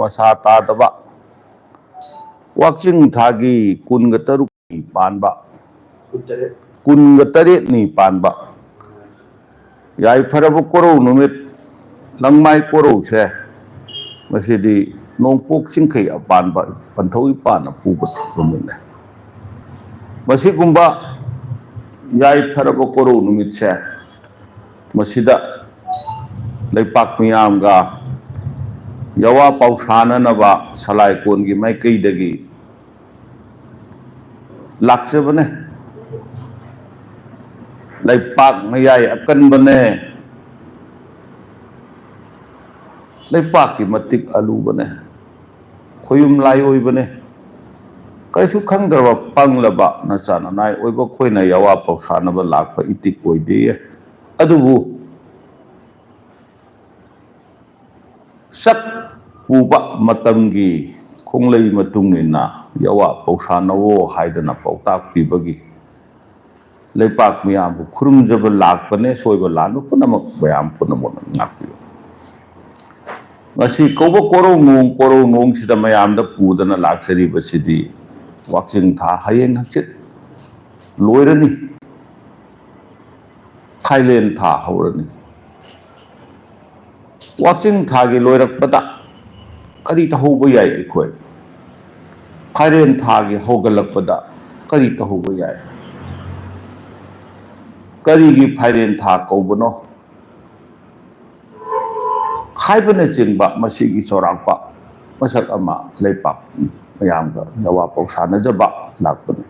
मसा तादबा वाक्चिंग थागी कुनग तरुकी पानबा कुनग तरेतनी पानबा याई फरब कोरो नुमित लंगमाई कोरो से मसीदी नोंपोक सिंखै अपानबा पंथौ इपान पुबा नुमित मसी गुंबा याई फरब कोरो नुमित से मसीदा लेपाक मियामगा यवा पौसाननबा सलाइकोनगी माइकैदगी लाक्चबने लेपाक मयाई अकनबने लेपाक की मतिक अलूबने खोयुम लायोइबने कैसु खंगदरबा पंगलबा नचानानाय ओइबा खोइना यवा पौसानबा लाकपा इतिक ओइदे अदुबु सक पुबा मतमगी खोंगलई मतुंगिना यवा पौसानवो हाइदना पौताक पिबगी लेपाक मियाम खुरुमजब लाकपने सोइबा लानु पुनमक बयाम पुनमोन नापियो ngasi kobo koro ngong sida mayam da pudana laksari basidi waksing tha hayeng hakchit loirani thailand tha hawrani waksing tha gi loirak pada kari ta hoba yai ekhoi thailand tha gi hogalak pada kari ta hoba yai kari gi thailand tha kobano हाइबने चिंबा मसीगी चौरापा मसक अमा लेपाक मयामगा यवा पौसानजबा लाकपने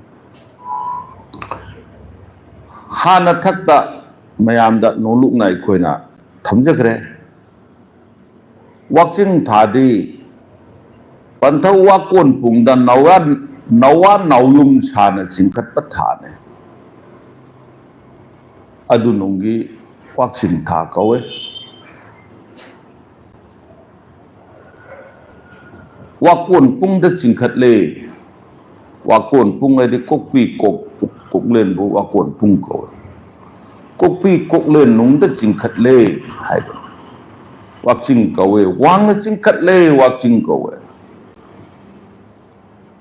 हाना थक्ता मयामदा नोलुकना अखोइना थमजखरे वाक्चिंग थादी पंथौ वाकोन पुंगदा नवा नाउयुम साना चिंखतपा थाने अदु नुंगी वाक्चिंग था कवे वाकोन पुंग the चिंखतले वाकोन पुंग अदि कोकपी कोकलेन बु वाकोन पुंग को कोकपी कोकलेन नुंग द चिंखतले हाइब वाक्चिंग कवे वांग चिंखतले वाक्चिंग कवे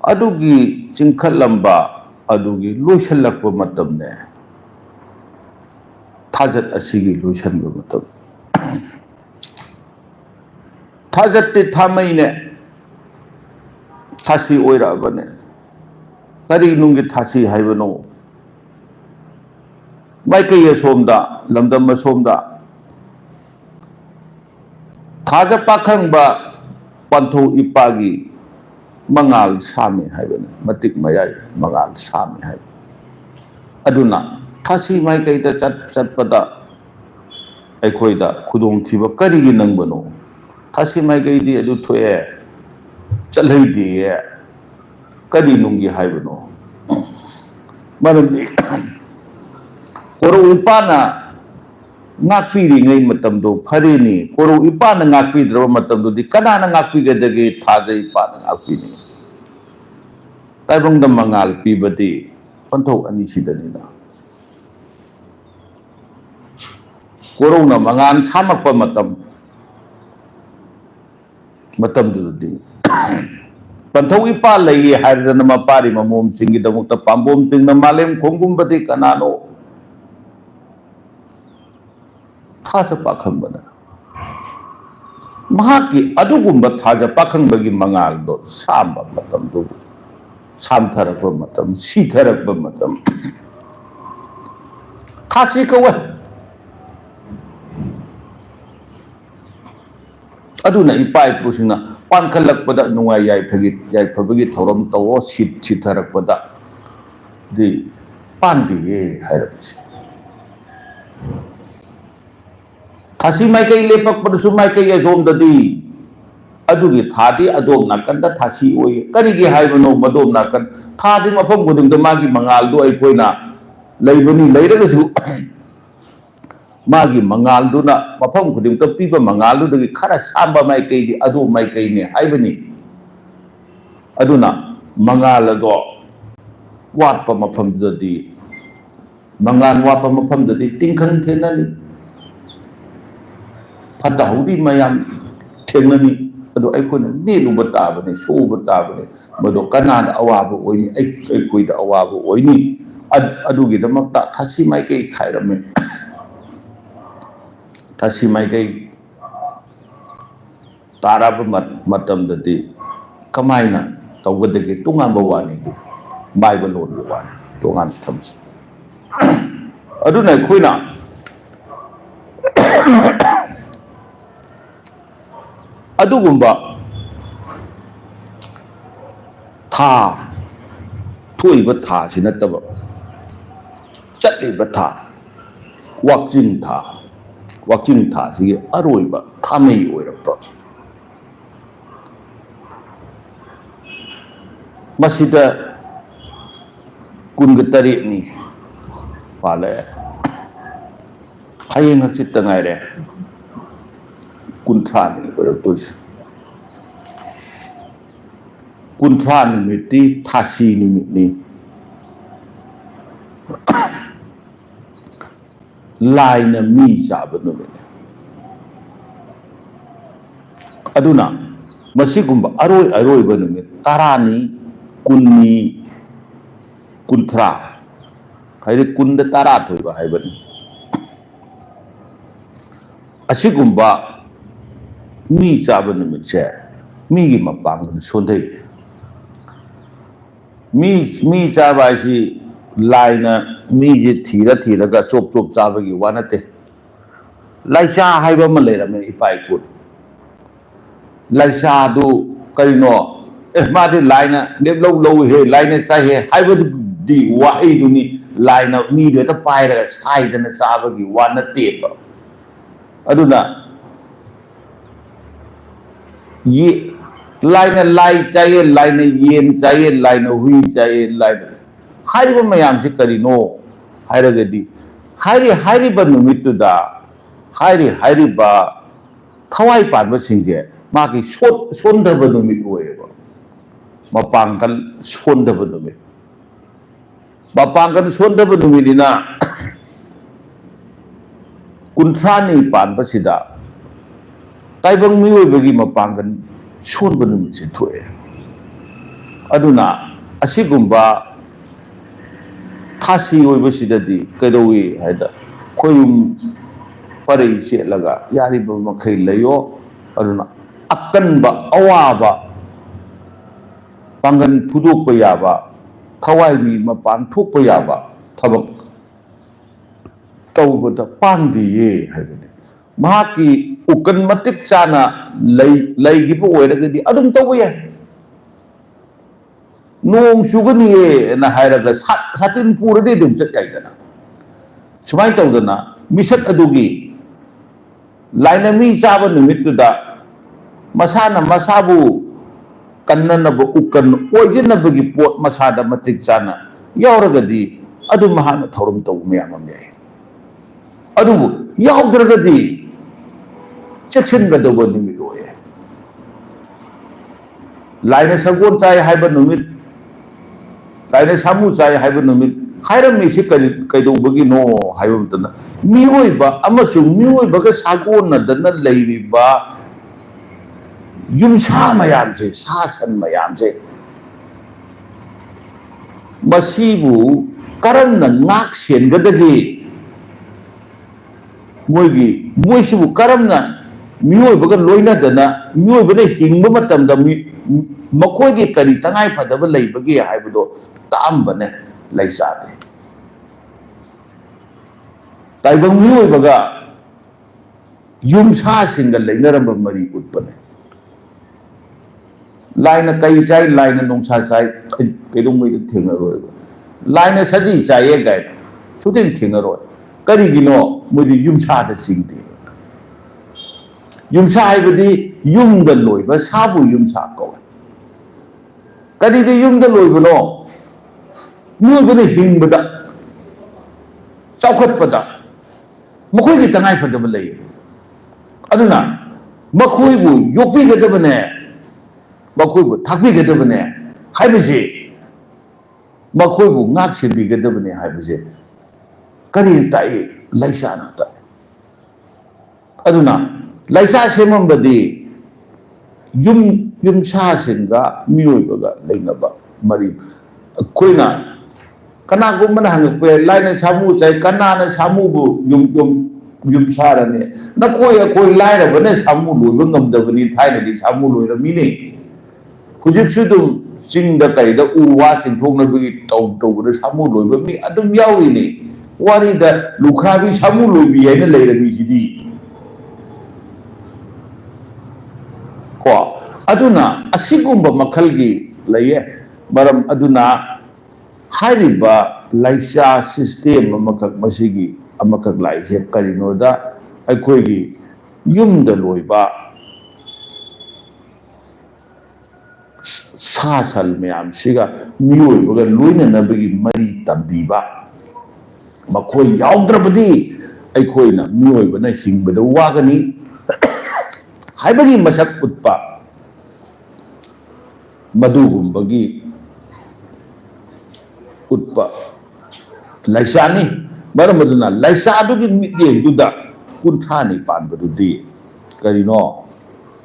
अदुगी चिंखतलंबा अदुगी लोइसलकप मतमने थाजत असिगी लोइसनब मतम थाजत थामैने थासी ओइराबने करी नुंगी थासी हाइबनो माइकैय सोमदा लमदम सोमदा थाजा पाखंबा पंथौ इपागी मंगाल सामी हाइबने मतिक मयाई मंगाल सामी हाइब अदुना थासी माइकैदा चटपदा अखोइदा खुदोंग थिबा करिगी नंगबनो थासी माइकैदी अदु थोए चलहैदी कदी नुंगी हाइबनो मरमदी कोरो इपाना नाकपीरिङै मतमदो फरेनी कोरो इपाना नाकपीद्रब मतमदोदि कनाना नाकपीगदगे थाजै इपाना नाकपीनी ताइबंगद मंगाल पीबदि पंथौ अनि सिदनिना कोरोना मंगान सामक मतमदुदि पंथौ इपा लई हाइरदन मपारी ममोम सिंगी दमुक्ता पांबोम तिंग मालेम खोंगुंबदि कनानो थाजा पाखंबना महाकी अदुगुंबा थाजा पाखंबगी मंगाल दो साम मतम दो सामथरक मतम सीथरक मतम खासी कव अदुना इपा इपुसिंगना पानखलकपदा नुंगाई याइफबगी थौरम तवो सीथरकपदा दि पांदिये हाइरबसी थासी माइकई लेपकपदसु माइकई अजोमददी अदुगी थादी अदोम नाकंदा थासी ओय करिगी हाइबनो मदोम नाकन थादी मफम गुदुंग मागी मंगालदो अइखोइना लैबनी लैरगसु मागी मंगालदुना मफम गुदुंग पीबा मंगालदुदगी खरा साम्बा माइकईदी अदो माइकईने हाइबनी अदुना मंगालदो वाटपा मफमददी मंगान वाटपा मफमददी तिंखन थेननी फता हौदी मयाम थेंगनी ꯑꯗꯣ ꯑꯩꯈꯣꯏꯅ ꯅꯦꯠꯂꯨꯕ ꯇꯥꯕꯅꯤ, ꯁꯣꯛꯎꯕ ꯇꯥꯕꯅꯤ, ꯃꯗꯣ ꯀꯅꯥꯗ ꯑꯋꯥꯕ ꯑꯣꯏꯅꯤ? ꯑꯩꯈꯣꯏꯗ ꯑꯋꯥꯕ ꯑꯣꯏꯅꯤ. ꯑꯗꯨꯒꯤꯗꯃꯛꯇ ꯊꯥꯁꯤ ꯃꯥꯏꯀꯩ ꯈꯥꯏꯔꯝꯃꯤ. ꯊꯥꯁꯤ ꯃꯥꯏꯀꯩ ꯇꯥꯔꯕ ꯃꯇꯝꯗꯗꯤ ꯀꯃꯥꯏꯅ ꯇꯧꯒꯗꯒꯦ? ꯇꯣꯉꯥꯟꯕ ꯋꯥꯅꯤ, ꯃꯥꯏꯕ ꯂꯣꯟꯒꯤ ꯋꯥꯅꯤ, ꯇꯣꯉꯥꯟꯅ ꯊꯝꯁꯤ. ꯑꯗꯨꯅ ꯑꯩꯈꯣꯏꯅ ꯑꯗꯨꯒꯨꯝꯕ ꯊꯥ ꯊꯣꯛꯏꯕ ꯊꯥꯁꯤ ꯅꯠꯇꯕ ꯆꯠꯂꯤꯕ ꯊꯥ ꯋꯥꯛꯆꯤꯡ ꯊꯥꯁꯤꯒꯤ ꯑꯔꯣꯏꯕ ꯊꯥꯃꯩ ꯑꯣꯏꯔꯛꯄ ꯃꯁꯤꯗ 28ꯅꯤ ꯄꯥꯜꯂꯛꯑꯦ. ꯍꯌꯦꯡ ꯍꯪꯆꯤꯠꯇ ꯉꯥꯏꯔꯦ 30ꯅꯤ ꯑꯣꯏꯔꯛꯇꯣꯏꯁꯦ. 30 ꯅꯨꯃꯤꯠꯇꯤ ꯊꯥꯁꯤ ꯅꯨꯃꯤꯠꯅꯤ. ꯂꯥꯏꯅ ꯃꯤ ꯆꯥꯕ ꯅꯨꯃꯤꯠꯅꯤ. ꯑꯗꯨꯅ ꯃꯁꯤꯒꯨꯝꯕ ꯑꯔꯣꯏꯕ ꯅꯨꯃꯤꯠ 10ꯅꯤ, 20ꯅꯤ, 30 ꯍꯥꯏꯗꯤ 10ꯗ 10 ꯊꯣꯏꯕ ꯍꯥꯏꯕꯅꯤ. ꯑꯁꯤꯒꯨꯝꯕ ꯃꯤ ꯆꯥꯕ ꯅꯨꯃꯤꯠꯁꯦ ꯃꯤꯒꯤ ꯃꯄꯥꯡꯒꯜ ꯁꯣꯟꯊꯩ. ꯃꯤ ꯆꯥꯕ ꯍꯥꯏꯁꯤ ꯂꯥꯏꯅ ꯃꯤꯁꯦ ꯊꯤꯔꯒ ꯆꯣꯞ ꯆꯥꯕꯒꯤ ꯋꯥ ꯅꯠꯇꯦ. ꯂꯥꯏꯆꯥ ꯍꯥꯏꯕ ꯑꯃ ꯂꯩꯔꯝꯃꯦ ꯏꯄꯥ ꯏꯄꯨ. ꯂꯥꯏꯆꯥꯗꯨ ꯀꯔꯤꯅꯣ? ꯃꯥꯗꯤ ꯂꯥꯏꯅ ꯂꯧꯏꯍꯦ, ꯂꯥꯏꯅ ꯆꯥꯏꯍꯦ ꯍꯥꯏꯕꯗꯨꯗꯤ ꯋꯥꯍꯩꯗꯨꯅꯤ. ꯂꯥꯏꯅ ꯃꯤꯗꯨ ꯍꯦꯛꯇ ꯄꯥꯏꯔꯒ ꯁꯥꯏꯗꯅ ꯆꯥꯕꯒꯤ ꯋꯥ ꯅꯠꯇꯦꯕ. ꯑꯗꯨꯅ ꯂꯥꯏꯅ ꯂꯥꯏ ꯆꯥꯏꯌꯦ, ꯂꯥꯏꯅ ꯌꯦꯟ ꯆꯥꯏꯌꯦ, ꯂꯥꯏꯅ ꯍꯨꯏ ꯆꯥꯏꯌꯦ, ꯂꯥꯏꯅ ꯍꯥꯏꯔꯤꯕ ꯃꯌꯥꯝꯁꯤ ꯀꯔꯤꯅꯣ ꯍꯥꯏꯔꯒꯗꯤ ꯍꯥꯏꯔꯤꯕ ꯅꯨꯃꯤꯠꯇꯨꯗ ꯍꯥꯏꯔꯤꯕ ꯊꯋꯥꯏ ꯄꯥꯟꯕꯁꯤꯡꯁꯦ ꯃꯥꯒꯤ ꯁꯣꯟꯊꯕ ꯅꯨꯃꯤꯠ ꯑꯣꯏꯌꯦꯕ. ꯃꯄꯥꯡꯒꯜ ꯁꯣꯟꯊꯕ ꯅꯨꯃꯤꯠ. ꯃꯄꯥꯡꯒꯜ ꯁꯣꯟꯊꯕ ꯅꯨꯃꯤꯠꯅꯤꯅ 30ꯅꯤ ꯄꯥꯟꯕꯁꯤꯗ ꯇꯥꯏꯕꯪ ꯃꯤꯑꯣꯏꯕꯒꯤ ꯃꯄꯥꯡꯒꯜ ꯁꯣꯟꯕ ꯅꯨꯃꯤꯠꯁꯤ ꯊꯣꯛꯑꯦ. ꯑꯗꯨꯅ ꯑꯁꯤꯒꯨꯝꯕ ꯊꯥꯁꯤ ꯑꯣꯏꯕꯁꯤꯗꯗꯤ ꯀꯩꯗꯧꯏ ꯍꯥꯏꯗ ꯈꯣꯏꯌꯨꯝ ꯄꯔꯩ ꯆꯦꯠꯂꯒ ꯌꯥꯔꯤꯕ ꯃꯈꯩ ꯂꯩꯌꯣ. ꯑꯗꯨꯅ ꯑꯀꯟꯕ ꯑꯋꯥꯕ ꯄꯥꯡꯒꯜ ꯐꯨꯗꯣꯛꯄ ꯌꯥꯕ, ꯊꯋꯥꯏ ꯃꯤ ꯃꯄꯥꯟ ꯊꯣꯛꯄ ꯌꯥꯕ ꯊꯕꯛ ꯇꯧꯕꯗ ꯄꯥꯡꯗꯦꯌꯦ ꯍꯥꯏꯕꯅꯤ. ꯃꯍꯥꯛꯀꯤ ꯎꯀꯟ ꯃꯇꯤꯛ ꯆꯥꯅ ꯂꯩꯈꯤꯕ ꯑꯣꯏꯔꯒꯗꯤ ꯑꯗꯨꯝ ꯇꯧꯕ ꯌꯥꯏ. ꯅꯣꯡ ꯆꯨꯒꯅꯤꯌꯦꯅ ꯍꯥꯏꯔꯒ ꯁꯥꯇꯤꯟ ꯄꯨꯔꯗꯤ ꯑꯗꯨꯝ ꯆꯠ ꯌꯥꯏꯗꯅ. ꯁꯨꯃꯥꯏꯅ ꯇꯧꯗꯅ ꯃꯤꯁꯛ ꯑꯗꯨꯒꯤ ꯂꯥꯏꯅ ꯃꯤ ꯆꯥꯕ ꯅꯨꯃꯤꯠꯇꯨꯗ ꯃꯁꯥꯅ ꯃꯁꯥꯕు ꯀꯟꯅꯅꯕ ꯎꯀꯟ ꯑꯣꯏꯖꯅꯕꯒꯤ ꯄꯣꯠ ꯃꯁꯥꯗ ꯃꯇꯤꯛ ꯆꯥꯅ ꯌꯥꯎꯔꯒꯗꯤ ꯑꯗꯨꯝ ꯃꯍꯥꯛꯅ ꯊꯧꯔꯝ ꯇꯧꯕ ꯃꯌꯥꯝ ꯑꯃ ꯌꯥꯏ. ꯑꯗꯨꯕꯨ ꯌꯥꯎꯗ꯭ꯔꯒꯗꯤ ꯆꯦꯛꯁꯤꯟꯒꯗꯧꯕ ꯅꯨꯃꯤꯠ ꯑꯣꯏꯌꯦ. ꯂꯥꯏꯅ ꯁꯒꯣꯜ ꯆꯥꯏ ꯍꯥꯏꯕ ꯅꯨꯃꯤꯠ, ꯂꯥꯏꯅ ꯁꯥꯃꯨ ꯆꯥꯏ ꯍꯥꯏꯕ ꯅꯨꯃꯤꯠ ꯍꯥꯏꯔꯝꯃꯤꯁꯤ ꯀꯩꯗꯧꯕꯒꯤꯅꯣ ꯍꯥꯏꯕ ꯃꯇꯝꯗ ꯃꯤꯑꯣꯏꯕ ꯑꯃꯁꯨꯡ ꯃꯤꯑꯣꯏꯕꯒ ꯁꯥꯒꯣꯟꯅꯗꯅ ꯂꯩꯔꯤꯕ ꯌꯨꯝꯁꯥ ꯃꯌꯥꯝꯁꯦ, ꯁꯥ ꯁꯟ ꯃꯌꯥꯝꯁꯦ, ꯃꯁꯤꯕꯨ ꯀꯔꯝꯅ ꯉꯥꯛ ꯁꯦꯟꯒꯗꯒꯦ? ꯃꯣꯏꯁꯤꯕꯨ ꯀꯔꯝꯅ ꯃꯤꯑꯣꯏꯕꯒ ꯂꯣꯏꯅꯗꯅ ꯃꯤꯑꯣꯏꯕꯅ ꯍꯤꯡꯕ ꯃꯇꯝꯗ ꯃꯈꯣꯏꯒꯤ ꯀꯔꯤ ꯇꯉꯥꯏꯐꯗꯕ ꯂꯩꯕꯒꯦ ꯍꯥꯏꯕꯗꯣ ꯇꯥꯛꯑꯝꯕꯅꯦ ꯂꯥꯏꯆꯥꯗꯤ. ꯇꯥꯏꯕꯪ ꯃꯤꯑꯣꯏꯕꯒ ꯌꯨꯝꯁꯥꯁꯤꯡꯒ ꯂꯩꯅꯔꯝꯕ ꯃꯔꯤ ꯎꯠꯄꯅꯦ. ꯂꯥꯏꯅ ꯀꯩ ꯆꯥꯏ, ꯂꯥꯏꯅ ꯅꯨꯡꯁꯥ ꯆꯥꯏ ꯀꯩꯗꯧꯉꯩꯗ ꯊꯦꯡꯅꯔꯣꯏꯕ. ꯂꯥꯏꯅ ꯁꯖꯤ ꯆꯥꯏꯌꯦ ꯀꯥꯏꯅ ꯁꯨꯛꯊꯦꯡ ꯊꯦꯡꯅꯔꯣꯏ. ꯀꯔꯤꯒꯤꯅꯣ? ꯃꯣꯏꯗꯤ ꯌꯨꯝꯁꯥꯗ ꯆꯤꯡꯗꯦ. ꯌꯨꯝꯁꯥ ꯍꯥꯏꯕꯗꯤ ꯌꯨꯝꯗ ꯂꯣꯏꯕ ꯁꯥꯕꯨ ꯌꯨꯝꯁꯥ ꯀꯧꯋꯦ. ꯀꯔꯤꯒꯤ ꯌꯨꯝꯗ ꯂꯣꯏꯕꯅꯣ? ꯃꯤꯑꯣꯏꯕꯅ ꯍꯤꯡꯕꯗ, ꯆꯥꯎꯈꯠꯄꯗ ꯃꯈꯣꯏꯒꯤ ꯇꯉꯥꯏꯐꯗꯕ ꯂꯩꯌꯦ. ꯑꯗꯨꯅ ꯃꯈꯣꯏꯕꯨ ꯌꯣꯛꯄꯤꯒꯗꯕꯅꯦ, ꯃꯈꯣꯏꯕꯨ ꯊꯥꯛꯄꯤꯒꯗꯕꯅꯦ ꯍꯥꯏꯕꯁꯤ, ꯃꯈꯣꯏꯕꯨ ꯉꯥꯛ ꯁꯦꯟꯕꯤꯒꯗꯕꯅꯦ ꯍꯥꯏꯕꯁꯦ ꯀꯔꯤ ꯇꯥꯛꯏ? ꯂꯥꯏꯆꯥꯅ ꯇꯥꯛꯏ. ꯑꯗꯨꯅ ꯂꯥꯏꯆꯥ ꯁꯦꯝꯃꯝꯕꯗꯤ yum sa singa miyoy baga lenaba mari koina kana ko man hang pe laina samu chai kana na samu bu yum sarane na koi laina bane samu loiba ngamdabani thaina di samu loira mine hujik sudum sing da kai da uwa ching thong na bi taw da samu loiba mi adum yawi ni wari da lukha bi samu loibi ai na leira mi hidi ko aduna asigumba makhalgi laye maram aduna hairiba laisa system amakak masigi amakak laise karino da aikoigi yumda loiba sasal mayam siga miyoy baga loina nabagi mari tambiba makoi yaudrabadi aikoina miyoy bana hingbada wagani haibagi masak utpa madugumबगी utpa laisani maramaduna laisa adugi mitye duda kunthani panbadudi karino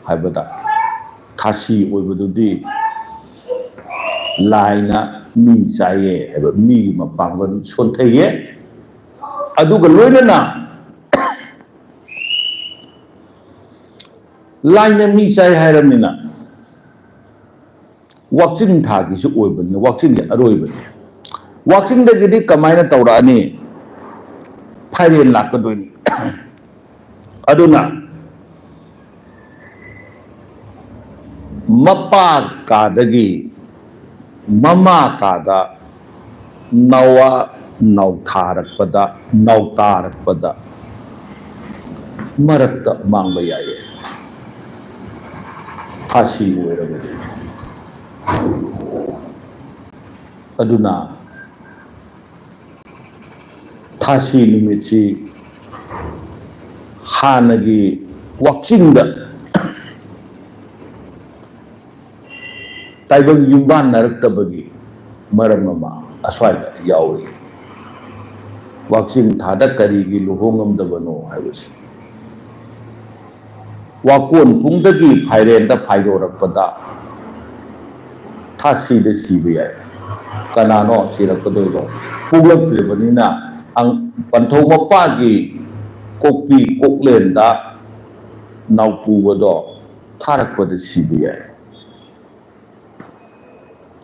haibada thasi oibadudi laina mi chaye haba mi mapangban sonthaye aduga loinana laina mi chai hairamina wakching thagi su oibani wakching ge aroibani wakching da gidi kamaina tawrani phairen lakadoini aduna mapa kadagi mama kada nawa nautharakpada nautarakpada marakta mangba yaye hasi oiragadi aduna thasi nimitsi hanagi wakchingda taibang yumban naraktabagi maramama aswaida yawi wakching thada karigi luhongamdabano haibasi wakon pungdagi phairen da phaidorakpada thasi de sibiyai kanano sirakadoi puglaktribanina ang panthau mapagi kokpi koklen da naupubado tharakpada sibiyai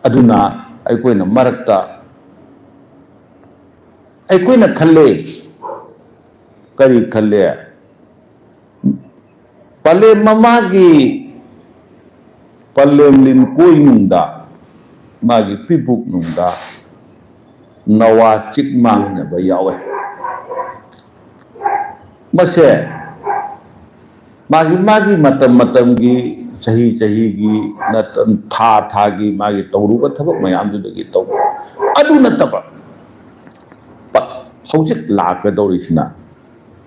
aduna aikoina marakta aikoina khalle kari khalle pale mamagi palem lin koi nungda magi pipuk nungda nawa chikmang na ba yawe mase magi matam gi sahi gi na tha gi magi tawru ka thabak mayam du gi taw adu na taba hojik la ka dori sina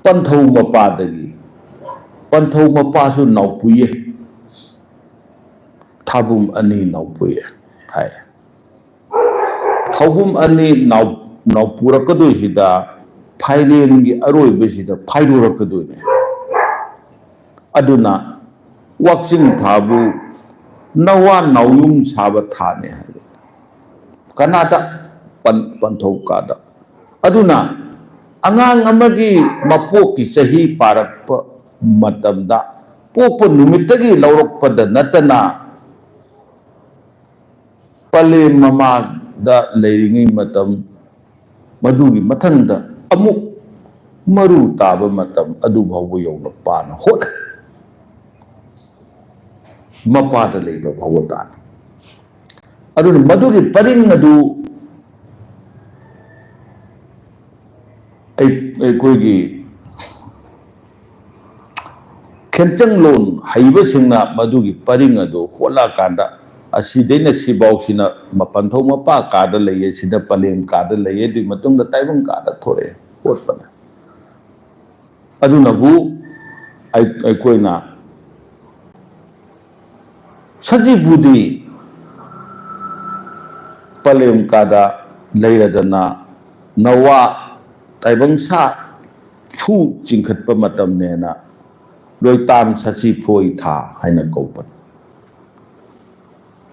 panthau mapa dagi panthau mapa su naupuye thabum ani naupuye hai thabum ani naupura kadoi sida phairen gi aroi be sida phaidora kadoi ne aduna wakching thabu nawa nauyum saba thane hai kanada panthau kada aduna angang amagi mapoki sahi parakpa matamda popo numitagi laurokpada natana pale mama da leiringi matam madugi mathangda amuk maru taba matam adu bhawu yawna pana hot mapada leiba bhawatan aduna madugi paring adu koigi kenchang lon haiba singna madugi paring adu hola kanda asidena sibau sina mapanthau mapa kada leye sida palem kada leye di matungda taibang kada thore hotpana aduna bu ai koina saji budi palem kada leiradana nawa taibang sa thu jingkhat pa matam ne na loi tam sachi phoi tha haina kaupan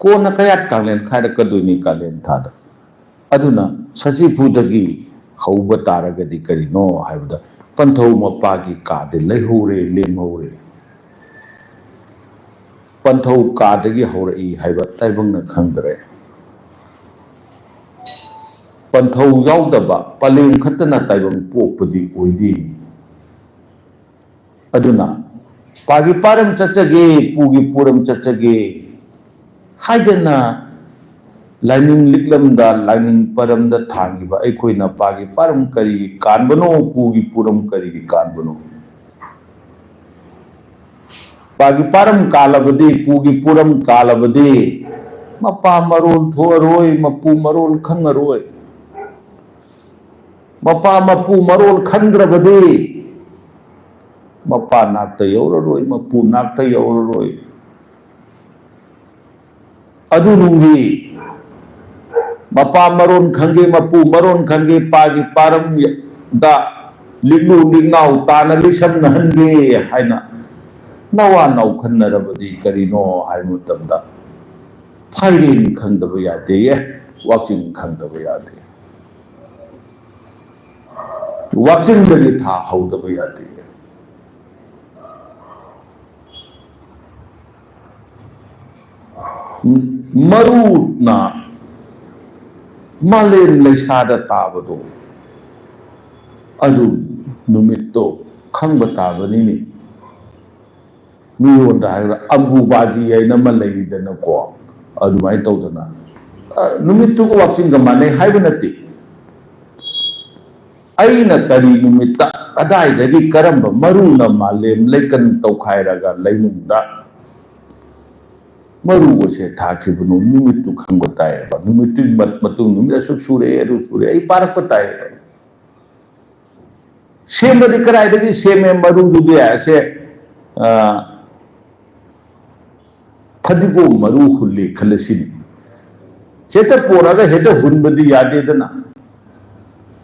कोना कयात कालेन खायरकदोइनि कालेन थादा अदुना सचिफुदगी हौबा तारगदि करिनो हाइबदा पंथौ मपागी कादे लेहौरे लेमहौरे पंथौ कादगी हौरई हाइबा ताइबंगना खंदरे पंथौ याउदबा पलेम खतना ताइबंग पोपदी ओइदी अदुना पागी पारम चचगे पूगी पूरम चचगे हाइदना lining लिखलमदा lining परमदा थांगिबा अखोइना Pagi पारम करी कानबनो पूगी पूरम करी कानबनो पागी पारम कालबदे पूगी पूरम कालबदे मपा मरोल थोरोय मपू मरोल खंगरोय मपा मपू मरोल खंद्रबदे मपा नाक्ता यौररोय मपू नाक्ता यौररोय अदुनुंगी मपा मरोन खंगे मपू मरोन खंगे पागी पारम दा लिग्लू लिग्नाउ ताना लिसम नहनगे हाइना नवा नौ खन्नरबदी करिनो high मतमदा फाइरिन खंदब यादे वाचिंग खंदब यादे वाचिंग दली था हौदब यादे मरुना मालेम लेसादा ताबदो अदु नुमित्तो खंब ताबनिनी मियोंदा हाइरा अंबुबाजी याइना लेइदनको अदुमाय तौदना नुमित्तु को वाचिंग माने हाइब नति अइना करी नुमित्ता कदाइदगी करंब मरुना मालेम लेकन तौखाइरागा लेनुंदा मरु से थाखिबनु नुमित्तु खंग ताएबा नुमित्तु मत नुमित सुख सूरे अरु सूरे आई पारक ताएबा सेमदि कराइदगी सेमे मरु दुदे ऐसे फदिगो मरु हुल्ले खलसिनी हेता पोरागा हेता हुनबदि यादेदना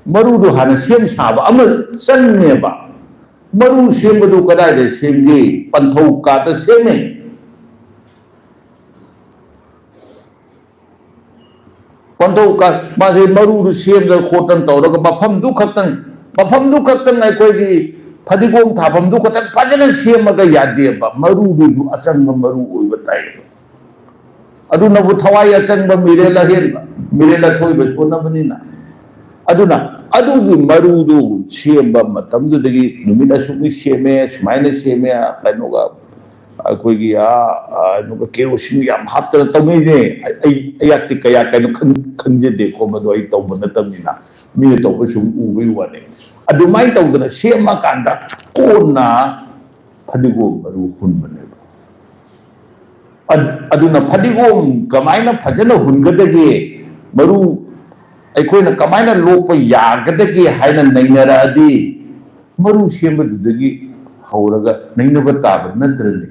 मरु दो हाना सेम साबा अम चन्नेबा मरु सेमबदु कदाइदे सेमगे पंथौ काता सेमे पंथौ का मासे मरु सेमदा खोटन तौरगा मफम दु खतन अखोइगी फदिगोम थाफम दु खतन फजन सेमगा यादेबा मरु दुजु अचंग मरु ओइबा ताइबा अदुनबु थवाई अचंग मिरेला हेनबा मिरेला थोइबा सोनबनिना अदुना अदुगी मरु दु सेमबा मतमदुदगी नुमिना सुमि सेमे सुमाइना सेमे कनोगा अखोइगी नुगा केरोसिन याम हाप्तन तौमेजे अयाक्ति कया कनो खंजदे को मदो आई तौब नतमनिना मिने तौब सुम उबे वाने अदुमाइ तौदना सेमा कांदा कोना फदिगोम मरु हुनबने अदुना फदिगोम कमाइना फजन हुनगदगे मरु अखोइना कमाइना लोप यागदगे हाइना नैनरादि मरु सेमदुदगी हौरगा नैनबा ताब नत्रने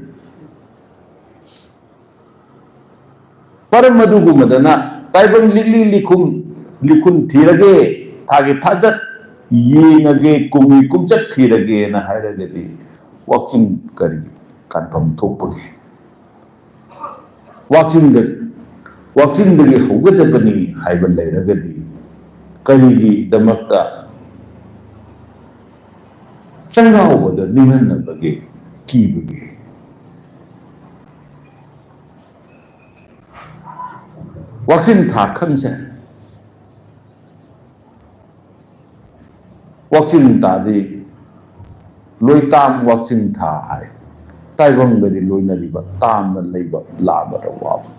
परम मदुगुमदना ताइबन लिली लिखुन थीरगे थागे थाजत येंगे कुमी कुमचत थीरगे ना हायरगदि वाचिंग करिगे कानफम थोपगे वाचिंग दगे हौगदबनी हाइबन लेरगदि करिगी दमक्ता चंगावबद निहन्नबगे कीबगे वाचिंग था खंसे वाचिंग तादि लोइताम वाचिंग था हाय ताइबंग बदि लोइनलिबा ताम न लेबा लाबर वाब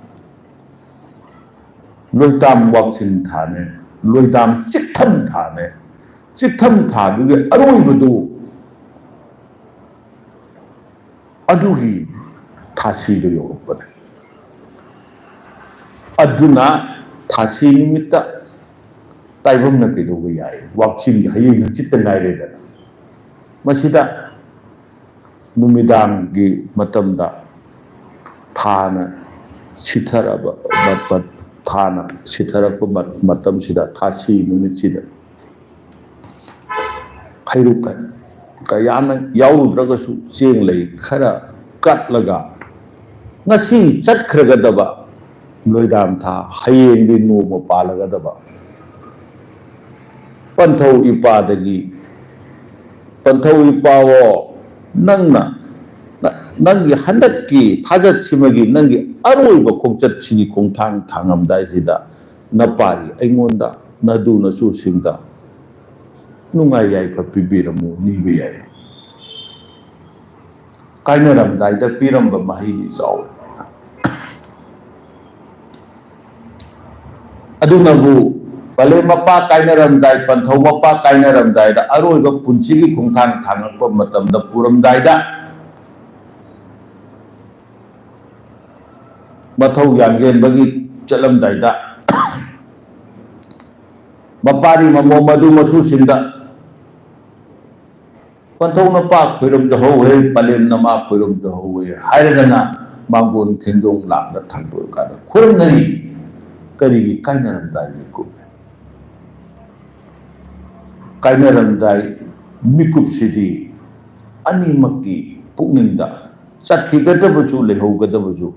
लोइताम वाचिंग थाने लोइताम चिथम थाने चिथम था दुगे अरोइबदु अदुगी थासीदो योपने अदुना थासी निमित्ता ताइबम न कइदोबा याय वाचिंग हयेंग चित्त नाइरेदना मसिदा नुमिदांगी मतमदा थाना सिथरबा मत थाना सिथरप मतम सिदा थासी नुमित सिदा हैरुकन कयाना याउद्रगसु चेंग लई खरा कटलगा ngasi चटख्रगदबा लोईदाम था हयेंगी नोम पालगदब पंथौ इपादगी पंथौ इपावो नंगना नंगी हंदकी थाजत सिमगी नंगी अरोइब खोंचत सिगी खोंथांग थांगमदाय सिदा नपारी ऐंगोंदा नदु नसु सिंगदा नुंगाई याइफा पिबिरमु नीबे याय कायनरमदायदा पिरंब महिनी चावे अदुनबु पले मपा कायनरमदाय पंथौ मपा कायनरमदायदा अरोइब पुंसिगी खोंथांग थांगप मतमदा पुरमदायदा मथौ यांगेनबगी चलमदायदा मपारी ममो मधु मसु सिंदा पंथौ नपा खुरम जहौहे पलेम नमा खुरम जहौहे हायरदना मांगोन खिंजोंग लांदा थांदो कादा खुरम नरी करीगी कायनरमदाय मिकुप कायनरमदाय मिकुप सिदी अनिमक्की पुकनिंगदा चटखिगदबसु लेहौगदबसु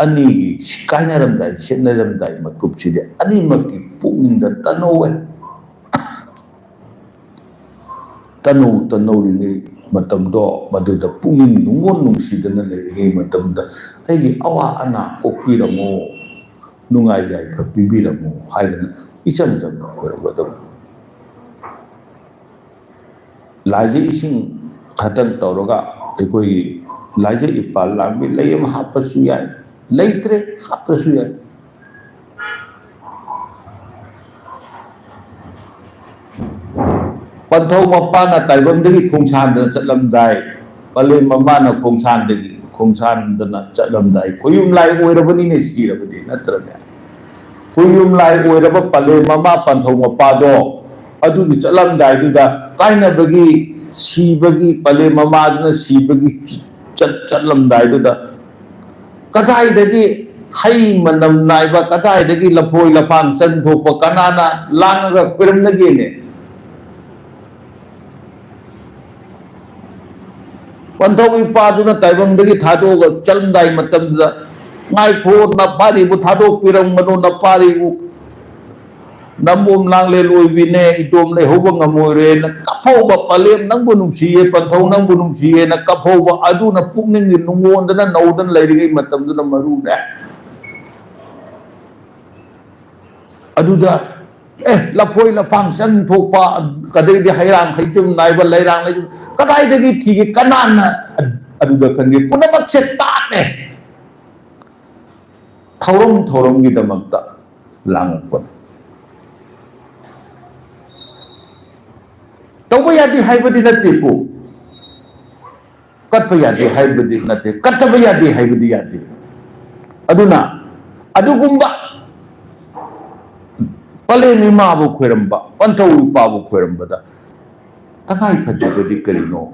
अनीगी कायनरमदाय सेनरमदाय मकुप सिदी अनिमक्की पुकनिंगदा तनोवे तनु तनौरिगे मतमदो मदुदा पुंगिंग नुंगोन नुंसीदना लेरिगे मतमदा अैगी अवा अना कोक्पिरमो नुंगाई याइफा पिबिरमो हायदना इचम जमना ओरबदम लाइजे इसिंग खतन तौरगा अैकोई लाइजे इपाल लांबी लैम हापसु याय लैत्रे हापसु याय पंथौ मपाना ताइबंदगी खोंसानदना चलमदाय पले ममाना खोंसानदना चलमदाय खुयुम लाइ ओइरबनिने सिरबदि नत्रने खुयुम लाइ ओइरब पले ममा पंथौ मपादो अदुगी चलमदाय दुदा कायनबगी सीबगी पले ममादना सीबगी चलमदाय दुदा कदाइदगी हई मनम नाइबा कदाइदगी लफोय लफांग चंथोप कनाना लांगगा खुरमनगेने पंथौ इपादुना ताइबंदगी थादोगा चलमदाय मतमदा ngaiko napari bu thadok pirang manu napari bu namum langle loibine idom le hoba ngamoire na kaphoba palem nang bu nungsiye panthau nang bu nungsiye na kaphoba adu na pukning nungon na naudan lairigi matam na maru na adu da lapoi lapang san thopa kadai di hairang haijum naiba lairang laijum kadai dagi thigi kanana adu da kange punamak se tat ne थौरम की दमकता लांगपन तब यादी हाइबदी नते को कत्प यादी हाइबदी नते कत्ब यादी हाइबदी यादी अदुना अदुगुंबा पले मिमाबु खोरंबा पंथौ पाबु खोरंबदा तंगाई फदबदी करिनो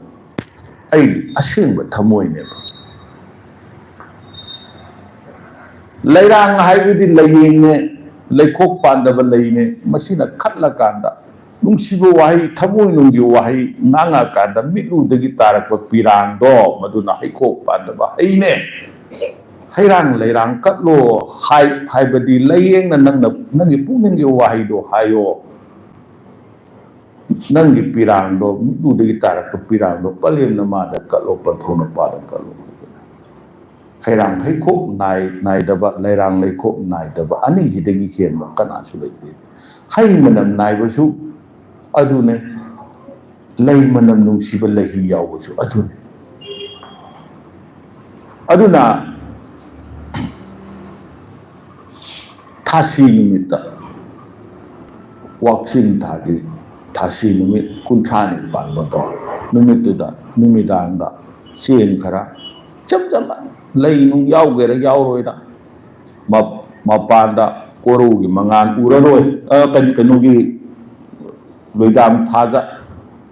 आई असेंब थमोइने लैरांग हाइबदी लयेंगने लैखोक पांदब लैने मसीना खतला कांदा नुंसिबो वाही थमोय नुंगी वाही नांगा कांदा मिलुदगी तारक पिरांगदो मदुना हैखोक पांदब हैने हैरांग लैरांग कतलो हाइबदी लयेंगना नंगी पुनिंगी वाहीदो हायो नंगी पिरांगदो मिलुदगी तारक पिरांगदो पलेमना मादा कतलो पंथोना पादा कतलो हैरांग हैखोक नाइदबा लैरांग लैखोक नाइदबा अनि हिदगी हेनबा कनासु लैबे है मनम नाइबसु अदुने लै मनम नुंसिबा लही यावबसु अदुने अदुना थासी निमित्ता वाक्सिन थागी थासी निमित कुंथानि पानबदो निमित्तुदा निमिदांदा सेन खरा चमचम लई नुं यावगेरा यावरोइदा मपांदा कोरुगी मंगान उररोय कनुगी लोइदाम थाजा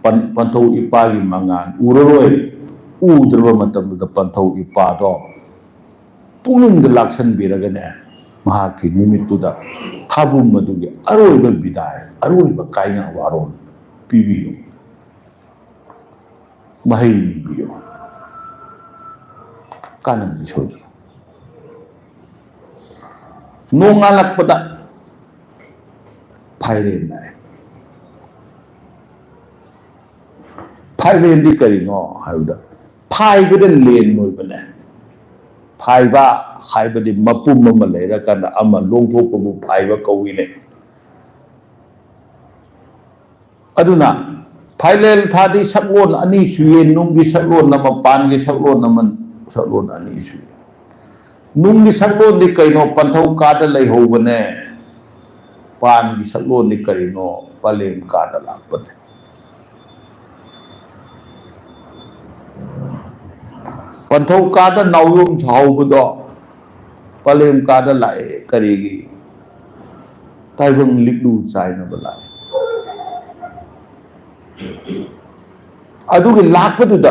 पंथौ इपागी मंगान उररोय उद्रब मतमदा पंथौ इपादो पुनिंग लाक्सन बिरगने महाकी निमित्तुदा थाबु मदुगी अरोइब विदाय अरोइब कायना वारोन पीबियो महई निबियो कानन सोई नोंगालकपदा फाइरेन लाए फाइरेन दी करिनो हाइबदा फाइबदे लेन मोइबने फाइबा हाइबदि मपुम म लेरकन अमा लोंथोकबु फाइबा कौइने अदुना फाइलेल थादी सकलोन अनि सुये नुंगी सकलोन नम पानगी सकलोन नमन सकलोन अनि सुये नुंगी सकलोन दि कइनो पंथौ कादा लैहोबने पानगी सकलोन दि करिनो पलेम कादा लापने पंथौ कादा नाउयुम छाउबदो पलेम कादा लाए करिगी ताइबंग लिकदु चाइना बलाए अदुगे लाकपदुदा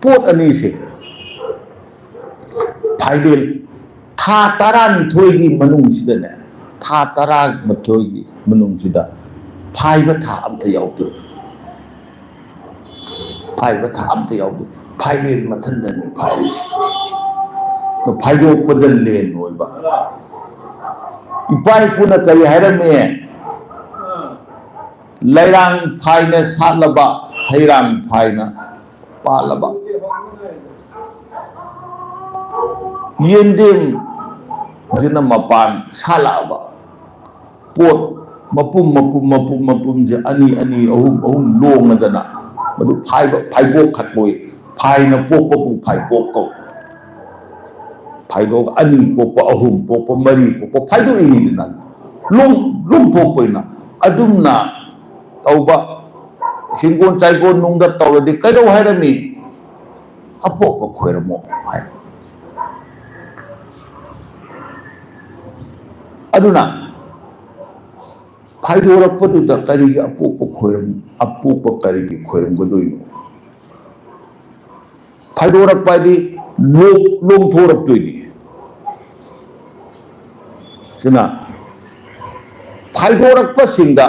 पोत अनी से फाइलेल था तरानी थोइगी मनुंग सिदने था तरा मथोइगी मनुंग सिदा फाइबा था अमता याउदे फाइबा था अमता याउदे फाइलेल मथंदने फाइलिस तो फाइदो पदन लेन होइबा इपाई पुना करी हैरमे लैरांग फाइने सालबा हैरांग फाइना पालबा येंदेम जिना मपान सालाबा पोट मपुम जे अनि अहुम लोंगदना मदु फाइबो खतोय फाइना पोपपु फाइबो को फाइदो अनि पोप अहुम पोप मरी पोप फाइदो इनी दिना लुम पोपइना अदुमना तौबा हिंगोन चाइगोन नुंगदा तौरदि कैदौ हैरमी अपोप खोइरमो हाय अदुना फाइदोरपदुदा करिगी अपोप खोइरम अपोप करिगी खोइरम गदोइनो फाइदोरपादि लोंग थोरपदोइनी सिना फाइदोरपसिंदा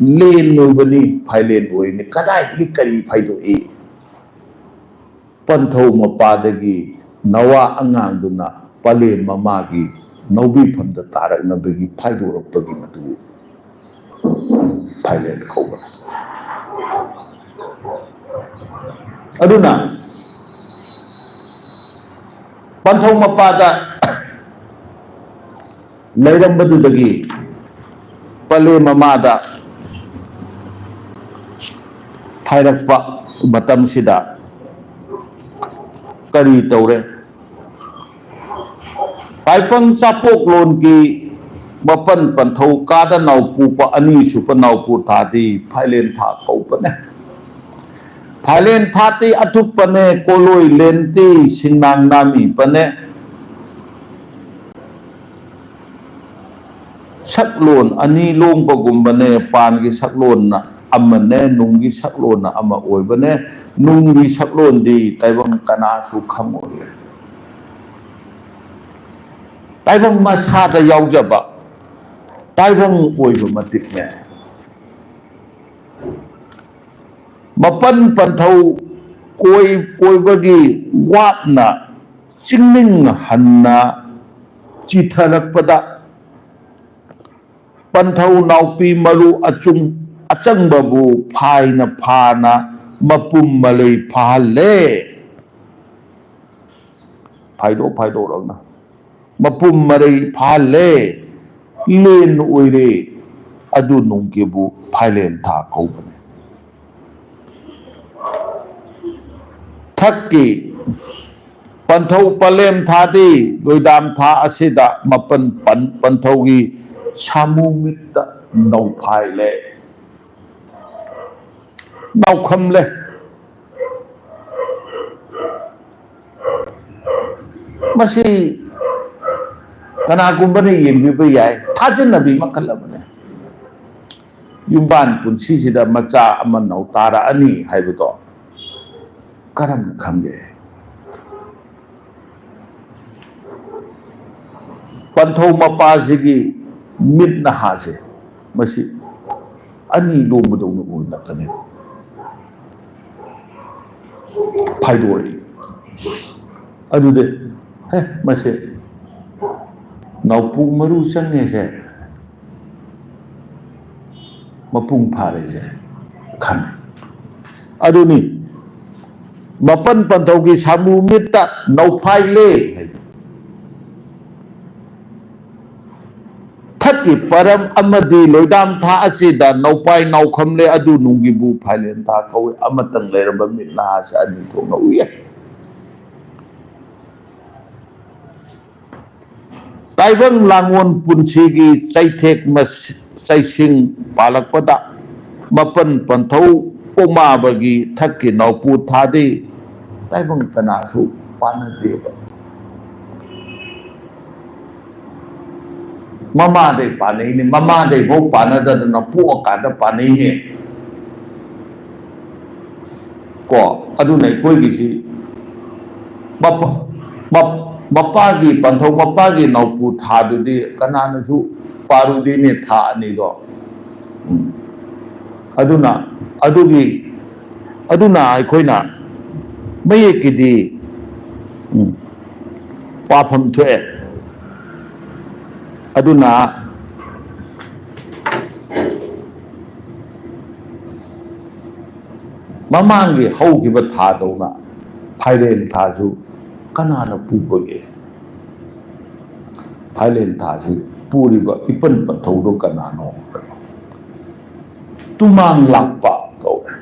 लेन नोबनी फाइलेन ओइने कदाइ हि करी फाइदो ए पंथौ मपादगी नवा अंगांगदुना पले ममागी नौबी फमदा तारकनबगी फाइदोरपगी मदु फाइलेन खौबना अदुना पंथौ मपादा लैरंबदुदगी पले ममादा फाइरक्पा मतमसिदा करी तौरे पाइपंग चापोक लोन की मपन पंथौ कादा नाउपुपा अनि सुप नाउपु थादी फाइलेन था कौपने फाइलेन थाती अथुपने कोलोई लेंती सिंनांग नामी पने सकलोन अनि लोंबगुंबने पानगी सकलोन ना अमने नुंगी सकलोन ना अमा ओइबने नुंगी सकलोन दी ताइबंग कनासु खंगोय ताइबंग मसादा याउजबा ताइबंग ओइबा मतिकने मपन पंथौ कोइबगी वाटना चिंगनिंग हन्ना चिथरकपदा पंथौ नाउपी मरु अचंबबु फाइना फाना मपुम मलई फाले फाइदो रंगना मपुम मरई फाले लेन ओइरे अदु नुंकेबु फाइलेन था कौबने थक्की पंथौ पलेम थादी लोइदाम था असिदा मपन पंथौगी सामुमित नौ फाइले नौ खमले मसी कनागुंबने येंबिबा याय थाजनबी मखलबने युम्बान पुंसीसिदा मचा अमा नौ तारा अनि हाइबदो करम खंगे पंथौ मपासिगी मिट नहासे मसी अनि लोंबदौन ओइनकने फाइदोरी अदुदे हे मसे नाउपु मरु चंगे से मपुंग फारे से खाने अदुनी मपन पंथौगी सामू मित्ता नौफाई ले थकी परम अमदी लोइदाम था असिदा नौपाई नौखमले अदु नुंगिबु फाइलेन था कवे अमतंग लेरब मितना से अनि थोंग उये ताइबंग लांगोन पुंसीगी चैथेक मस चैसिंग पालकपदा मपन पंथौ पोमाबगी थकी नौपु थादे ताइबंग कनासु पानदेबा ममा दे पाने ने ममा दे वो पाना दर न पुआ कादा पाने ने को अदु नहीं कोई किसी मप्पा की पंथौ मप्पा की नौपु था दुदी कना नसु पारुदी ने था नहीं दो अदुना कोई ना मैं ये किदी पापम थे अदुना ममांगी हौगिब थादौना फाइलेन थासु कनाना पुबगे फाइलेन थासु पुरिब इपन पंथौदो कनानो तुमांग लापा कौवे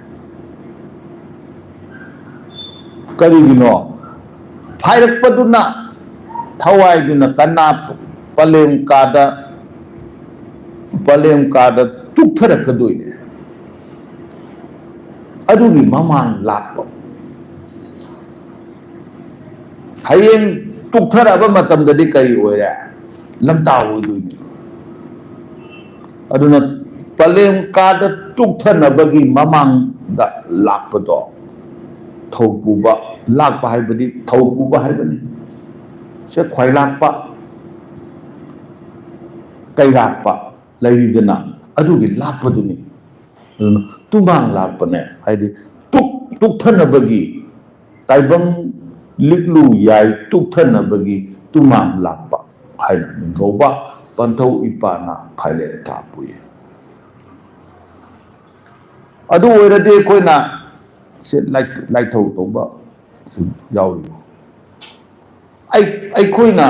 करिगिनो फाइरकपदुना थवाइदुना कना पलेम कादा तुक्थरकदोइने अदुगी ममांग लापा हयेंग तुक्थरब मतमददि करी ओइरे लमता ओइदोइने अदुना पलेम कादा तुक्थनबगी ममांग दा लापदो थौपुबा लापा हाइबदि थौपुबा हाइबदि से ख्वाइ लापा कई लापा लैरिदना अदुगी लापदुनी तुमांग लापने हाइदि तुक्थनबगी ताइबंग लिकलु याय तुक्थनबगी तुमांग लापा हाइना निगौबा पंथौ इपाना फाइले थापुये अदु ओइरदि कोइना से लाइथौ तौबा सु यावि आई कोइना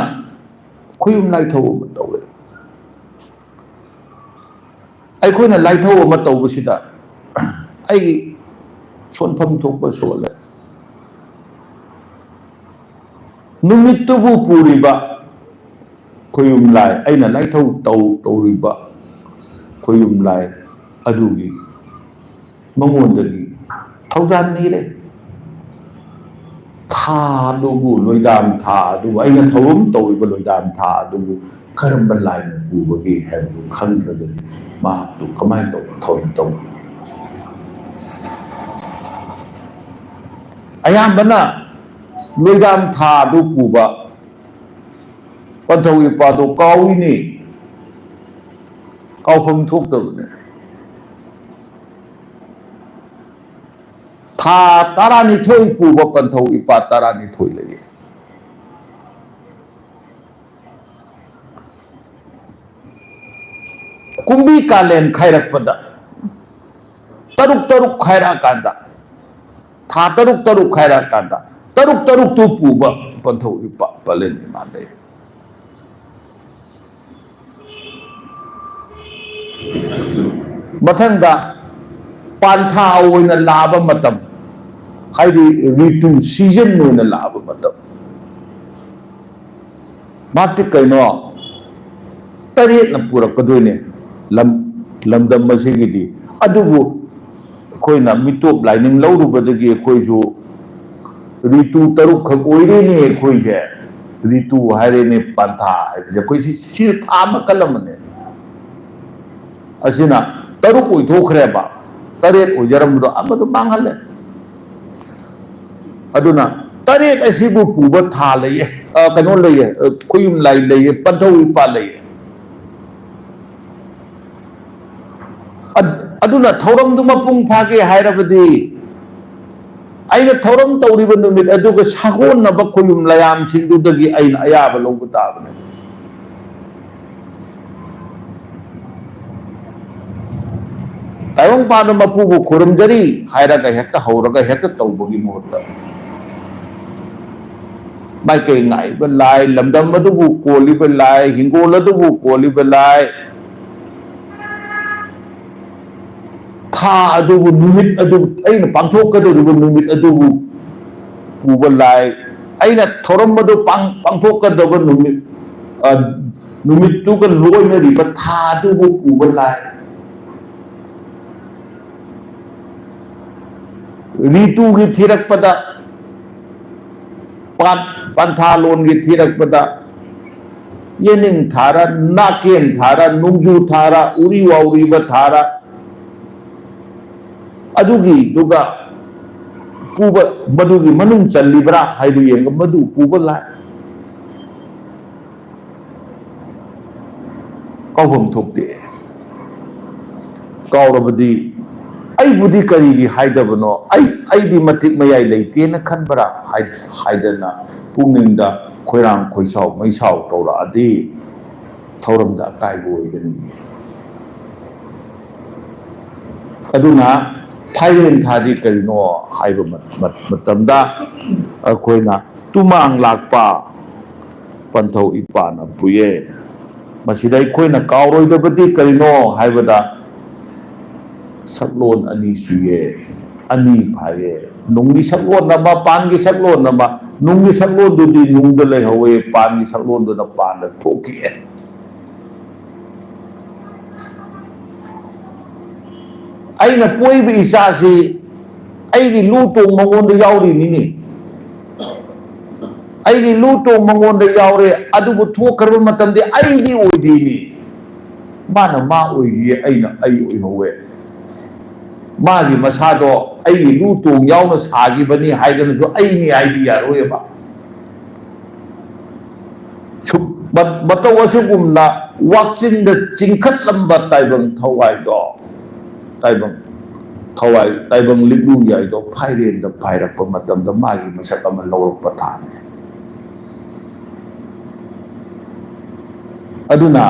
खुयुम लाइथौ तौले अखोना लाइथौ अमा तौबसिदा आई सोनफम थोप सोले नुमित्तुबु पुरिबा खुयुम लाइ आइना लाइथौ तौरिबा खुयुम लाइ अदुगी मंगोंदगी थौजान नीरे था दुबु लोइदाम था दुबु आइना थौरम तौरिबा लोइदाम था दुबु करम लाइन पुबगी हैबु खंग्रदि मातु कमाय थौ अयाबना लोइदाम था दु पुबा पंथौ इपादो काउइनी काउफम थोक्तबने था तारानी थोइ पुबा पंथौ इपा तारानी थोइ लगे कुंभी कालेन खायरकपदा तरुक खायरा कांदा था तरुक खायरा कांदा तरुक तु पुबा पंथौ इपा पलेन मादे मथंदा पांथा ओइना लाबा मतम हाइदि ऋतु सीजन ओइना लाबा मतम माते कइनो तरेत न पुरकदोइने लमदम मसिगिदी अदुबु अखोइना मिटोप लाइनिंग लौरुबदगी अखोइसु ऋतु तरुक खक ओइरेने अखोइसे ऋतु हाइरेने पांथा हाइसे अखोइसि सि था मकलमने असिना तरुक ओइथोखरेबा तरेत ओइजरमदो अमदो मांगहले अदुना तरेत असिबु पुबा था लइए कनो लइए खुयुम लाइ लइए पंथौ इपा लइए अदुना थौरमदु मपुंग फागे हाइरबदि ꯑꯩꯅ ꯊꯧꯔꯝ ꯇꯧꯔꯤꯕ ꯅꯨꯃꯤꯠ ꯑꯗꯨꯒ ꯁꯥꯒꯣꯟꯅꯕ ꯈꯣꯌꯨꯝ ꯂꯌꯥꯝꯁꯤꯡꯗꯨꯗꯒꯤ ꯑꯩꯅ ꯑꯌꯥꯕ ꯂꯧꯕ ꯇꯥꯕꯅꯤ ꯇꯥꯏꯕꯪꯄꯥꯟꯗ ꯃꯄꯨꯕꯨ ꯈꯨꯔꯨꯝꯖꯔꯤ ꯍꯥꯏꯔꯒ ꯍꯦꯛꯇ ꯍꯧꯔꯒ ꯍꯦꯛꯇ ꯇꯧꯕꯒꯤ ꯃꯍꯨꯠꯇ ꯃꯥꯏꯀꯩ ꯉꯥꯏꯕ ꯂꯥꯏ ꯂꯝꯗꯝ ꯑꯗꯨꯕꯨ ꯀꯣꯜꯂꯤꯕ ꯂꯥꯏ ꯍꯤꯡꯒꯣꯜ ꯑꯗꯨꯕꯨ ꯀꯣꯜꯂꯤꯕ ꯂꯥꯏ ꯊꯥ ꯑꯗꯨꯕु ꯅꯨꯃꯤꯠ ꯑꯗꯨꯕु ꯑꯩꯅ ꯄꯥꯡꯊꯣꯛꯀꯗꯧꯔꯤꯕ ꯅꯨꯃꯤꯠ ꯑꯗꯨꯕु ꯄꯨꯕ ꯂꯥꯏ ꯑꯩꯅ ꯊꯧꯔꯝ ꯑꯗꯨ ꯄꯥꯡꯊꯣꯛꯀꯗꯧꯕ ꯅꯨꯃꯤꯠꯇꯨꯒ ꯂꯣꯏꯅꯔꯤꯕ ꯊꯥ ꯑꯗꯨꯕꯨ ꯄꯨꯕ ꯂꯥꯏ ꯔꯤꯇꯨꯒꯤ ꯊꯤꯔꯛꯄꯗ ꯄꯟꯊꯥꯂꯣꯟꯒꯤ ꯊꯤꯔꯛꯄꯗ ꯌꯦꯅꯤꯡ ꯊꯥꯔ ꯅꯥꯀꯦꯟ ꯊꯥꯔ ꯅꯣꯡꯖꯨ ꯊꯥꯔ ꯎꯔꯤ ꯋꯥꯎꯔꯤꯕ ꯊꯥꯔ ꯑꯗꯨꯒꯤ ꯗꯨꯒ ꯄꯨꯕ ꯃꯗꯨꯒꯤ ꯃꯅꯨꯡ ꯆꯜꯂꯤꯕ꯭ꯔꯥ ꯍꯥꯏꯕ ꯌꯦꯡꯒ ꯃꯗꯨ ꯄꯨꯕ ꯂꯥꯏ ꯀꯧꯐꯝ ꯊꯣꯛꯇꯦ ꯀꯧꯔꯕꯗꯤ ꯑꯩꯕꯨꯗꯤ ꯀꯔꯤꯒꯤ ꯍꯥꯏꯗꯕꯅꯣ ꯑꯩꯗꯤ ꯃꯇꯤꯛ ꯃꯌꯥꯏ ꯂꯩꯇꯦꯅ ꯈꯟꯕ꯭ꯔꯥ ꯍꯥꯏꯗꯅ ꯄꯨꯛꯅꯤꯡꯗ ꯈꯣꯏꯔꯥꯡ ꯈꯣꯏꯁꯥꯎ ꯃꯩꯁꯥꯎ ꯇꯧꯔꯛꯑꯗꯤ ꯊꯧꯔꯝꯗ ꯑꯀꯥꯏꯕ ꯑꯣꯏꯒꯅꯤ ꯑꯗꯨꯅ ꯐꯥꯏꯔꯦꯟ ꯊꯥꯗꯤ ꯀꯔꯤꯅꯣ ꯍꯥꯏꯕ ꯃꯇꯝꯗ ꯑꯩꯈꯣꯏꯅ ꯇꯨꯃꯥꯡ ꯂꯥꯛꯄ ꯄꯟꯊꯧ ꯏꯄꯥꯅ ꯄꯨꯌꯦ ꯃꯁꯤꯗ ꯑꯩꯈꯣꯏꯅ ꯀꯥꯎꯔꯣꯏꯗꯕꯗꯤ ꯀꯔꯤꯅꯣ ꯍꯥꯏꯕꯗ ꯁꯛꯂꯣꯟ ꯑꯅꯤ ꯁꯨꯌꯦ ꯑꯅꯤ ꯐꯥꯏꯌꯦ ꯅꯨꯡꯒꯤ ꯁꯛꯂꯣꯟ ꯑꯃ ꯄꯥꯟꯒꯤ ꯁꯛꯂꯣꯟ ꯑꯃ ꯅꯨꯡꯒꯤ ꯁꯛꯂꯣꯟꯗꯨꯗꯤ ꯅꯨꯡꯗ ꯂꯩꯍꯧꯋꯦ ꯄꯥꯟꯒꯤ ꯁꯛꯂꯣꯟꯗꯨꯅ ꯄꯥꯟꯗ ꯊꯣꯛꯈꯤꯑꯦ ꯑꯩꯅ ꯄꯣꯏꯕ ꯏꯆꯥꯁꯤ ꯑꯩꯒꯤ ꯂꯨ ꯇꯣꯡ ꯃꯉꯣꯟꯗ ꯌꯥꯎꯔꯤꯅꯤꯅꯦ ꯑꯩꯒꯤ ꯂꯨ ꯇꯣꯡ ꯃꯉꯣꯟꯗ ꯌꯥꯎꯔꯦ ꯑꯗꯨꯕꯨ ꯊꯣꯛꯈ꯭ꯔꯕ ꯃꯇꯝꯗꯤ ꯑꯩꯗꯤ ꯑꯣꯏꯗꯦꯅꯤ ꯃꯥꯅ ꯃꯥ ꯑꯣꯏꯈꯤꯌꯦ ꯑꯩꯅ ꯑꯩ ꯑꯣꯏꯍꯧꯋꯦ ꯃꯥꯒꯤ ꯃꯁꯥꯗꯣ ꯑꯩꯒꯤ ꯂꯨ ꯇꯣꯡ ꯌꯥꯎꯅ ꯁꯥꯈꯤꯕꯅꯤ ꯍꯥꯏꯗꯅꯁꯨ ꯑꯩꯅꯤ ꯍꯥꯏꯗꯤ ꯌꯥꯔꯣꯏꯕ ꯃꯇꯧ ꯑꯁꯤꯒꯨꯝꯅ ꯋꯥꯛꯆꯤꯟꯗ ꯆꯤꯡꯈꯠꯂꯝꯕ ꯇꯥꯏꯕꯪ ꯊꯋꯥꯏꯗꯣ ꯇꯥꯏꯕꯪ ꯂꯤꯛꯂꯨ ꯌꯥꯏꯗꯣ ꯐꯥꯏꯔꯦꯟꯗ ꯐꯥꯏꯔꯛꯄ ꯃꯇꯝꯗ ꯃꯥꯒꯤ ꯃꯁꯛ ꯑꯃ ꯂꯧꯔꯛꯄ ꯊꯥꯅꯤ ꯑꯗꯨꯅ